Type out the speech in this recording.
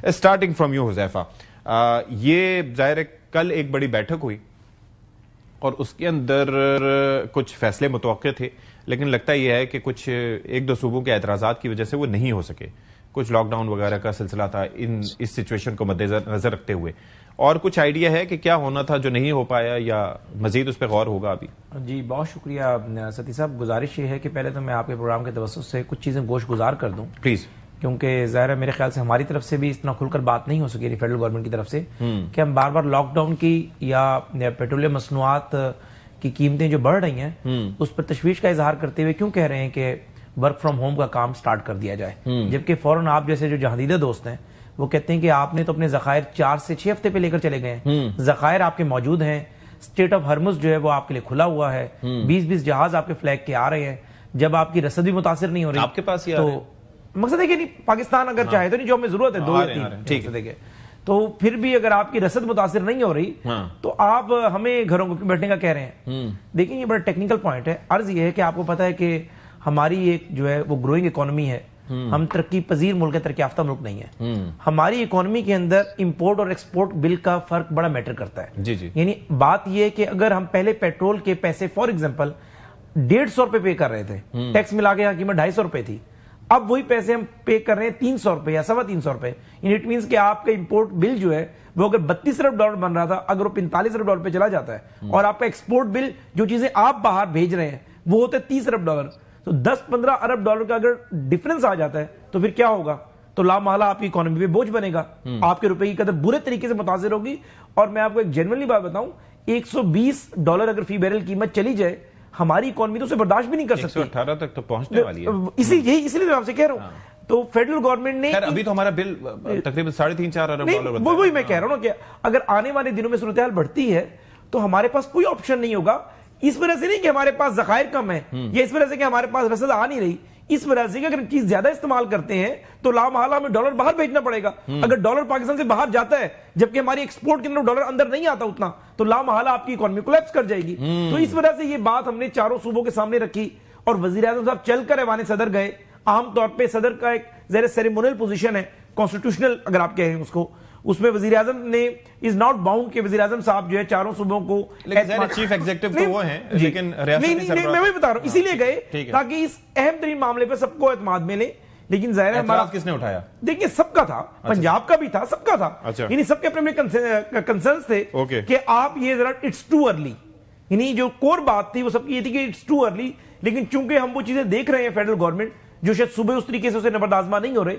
Starting from you Huzaifa, یہ ظاہر ہے کل ایک بڑی بیٹھک ہوئی اور اس کے اندر کچھ فیصلے متوقع تھے، لیکن لگتا یہ ہے کہ کچھ ایک دو صوبوں کے اعتراضات کی وجہ سے وہ نہیں ہو سکے. کچھ لاک ڈاؤن وغیرہ کا سلسلہ تھا اس سچویشن کو مد نظر رکھتے ہوئے، اور کچھ آئیڈیا ہے کہ کیا ہونا تھا جو نہیں ہو پایا یا مزید اس پہ غور ہوگا ابھی؟ جی بہت شکریہ ستی صاحب. گزارش یہ ہے کہ پہلے تو میں آپ کے پروگرام کے توسط سے کچھ چیزیں گوش گزار کر دوں پلیز، کیونکہ ظاہر ہے میرے خیال سے ہماری طرف سے بھی اتنا کھل کر بات نہیں ہو سکی فیڈرل گورنمنٹ کی طرف سے کہ ہم بار بار لاک ڈاؤن کی یا پیٹرولیم مصنوعات کی قیمتیں جو بڑھ رہی ہیں اس پر تشویش کا اظہار کرتے ہوئے کیوں کہہ رہے ہیں کہ ورک فرام ہوم کا کام سٹارٹ کر دیا جائے، جبکہ فوراً آپ جیسے جو جہاندیدہ دوست ہیں وہ کہتے ہیں کہ آپ نے تو اپنے ذخائر 4 سے 6 ہفتے پہ لے کر چلے گئے ہیں، ذخائر آپ کے موجود ہیں، اسٹریٹ آف ہرمز جو ہے وہ آپ کے لیے کھلا ہوا ہے، 20 جہاز آپ کے فلیگ کے آ رہے ہیں، جب آپ کی رسد بھی متاثر نہیں ہو رہی آپ کے پاس ہی تو مقصد ہے کہ نہیں پاکستان اگر چاہے تو نہیں، جو ہمیں ضرورت ہے 2 یا 3 تو پھر بھی اگر آپ کی رسد متاثر نہیں ہو رہی تو آپ ہمیں گھروں کو بیٹھنے کا کہہ رہے ہیں. دیکھیں یہ بڑا ٹیکنیکل پوائنٹ ہے. عرض یہ ہے کہ آپ کو پتا ہے کہ ہماری ایک جو ہے وہ گروئنگ اکانومی ہے، ہم ترقی پذیر ملک ہے، ترقی یافتہ ملک نہیں ہے. ہماری اکانومی کے اندر امپورٹ اور ایکسپورٹ بل کا فرق بڑا میٹر کرتا ہے. یعنی بات یہ ہے کہ اگر ہم پہلے پیٹرول کے پیسے فار ایگزامپل 150 روپے پے کر رہے تھے، ٹیکس ملا کے قیمت 250 روپے تھی، اب وہی پیسے ہم پے کر رہے ہیں 300 روپے یا 350 روپے. اٹ مینس کہ آپ کا امپورٹ بل جو ہے وہ اگر 32 ارب ڈالر بن رہا تھا اگر وہ 45 ارب ڈالر پہ چلا جاتا ہے، اور آپ کا ایکسپورٹ بل جو چیزیں آپ باہر بھیج رہے ہیں وہ ہوتے 30 ارب ڈالر، تو 10-15 ارب ڈالر کا اگر ڈفرنس آ جاتا ہے تو پھر کیا ہوگا؟ تو لامحالہ آپ کی اکانومی پہ بوجھ بنے گا، آپ کے روپے کی قدر برے طریقے سے متاثر ہوگی. اور میں آپ کو ایک جنرلی بات بتاؤں، 120 ڈالر اگر فی بیرل قیمت چلی جائے ہماری اکانومی تو اسے برداشت بھی نہیں کر سکتی. 118 تک تو پہنچنے والی ہے. اسی لیے میں آپ سے کہہ رہا ہوں. تو فیڈرل گورنمنٹ نے ابھی تو ہمارا بل تقریباً 3.5-4 ارب ڈالر بنتا ہے. وہی میں کہہ رہا ہوں کہ اگر آنے والے دنوں میں صورتحال بڑھتی ہے تو ہمارے پاس کوئی آپشن نہیں ہوگا. اس وجہ سے نہیں کہ ہمارے پاس ذخائر کم ہیں یا اس وجہ سے کہ ہمارے پاس رسد آ نہیں رہی، اس وجہ سے کہ اگر چیز زیادہ استعمال کرتے ہیں تو لامحالہ ہمیں ڈالر باہر بھیجنا پڑے گا. اگر ڈالر پاکستان سے باہر جاتا ہے جبکہ ہماری ایکسپورٹ کے اندر ڈالر اندر نہیں آتا اتنا، تو لامحالہ آپ کی اکانومی کولیپس کر جائے گی. تو اس وجہ سے یہ بات ہم نے چاروں صوبوں کے سامنے رکھی اور وزیر اعظم صاحب چل کر ایوان صدر گئے. عام طور پہ صدر کا ایک زیر سیریمونیل پوزیشن ہے، کانسٹیٹیوشنل اگر آپ کہیں اس کو، اس میں وزیر اعظم نے از ناٹ باؤنڈ کہ وزیر اعظم صاحب جو ہے چاروں صوبوں کو چیف ایگزیکٹو تو وہ ہیں، لیکن نہیں میں وہی بتا رہا ہوں، اسی لیے گئے تاکہ اس اہم ترین معاملے پہ سب کو اعتماد ملے. لیکن ظاہر ہے ہمارا کس نے اٹھایا؟ دیکھیے سب کا تھا، پنجاب کا بھی تھا، سب کا تھا، یعنی سب کے اپنے کنسرنز تھے کہ آپ یہ ذرا اٹس ٹو ارلی، یعنی جو کور بات تھی وہ سب کی یہ تھی کہ اٹس ٹو ارلی. لیکن چونکہ ہم وہ چیزیں دیکھ رہے ہیں فیڈرل گورنمنٹ جو شاید صبح اس طریقے سے اسے نبرد آزما نہیں ہو رہے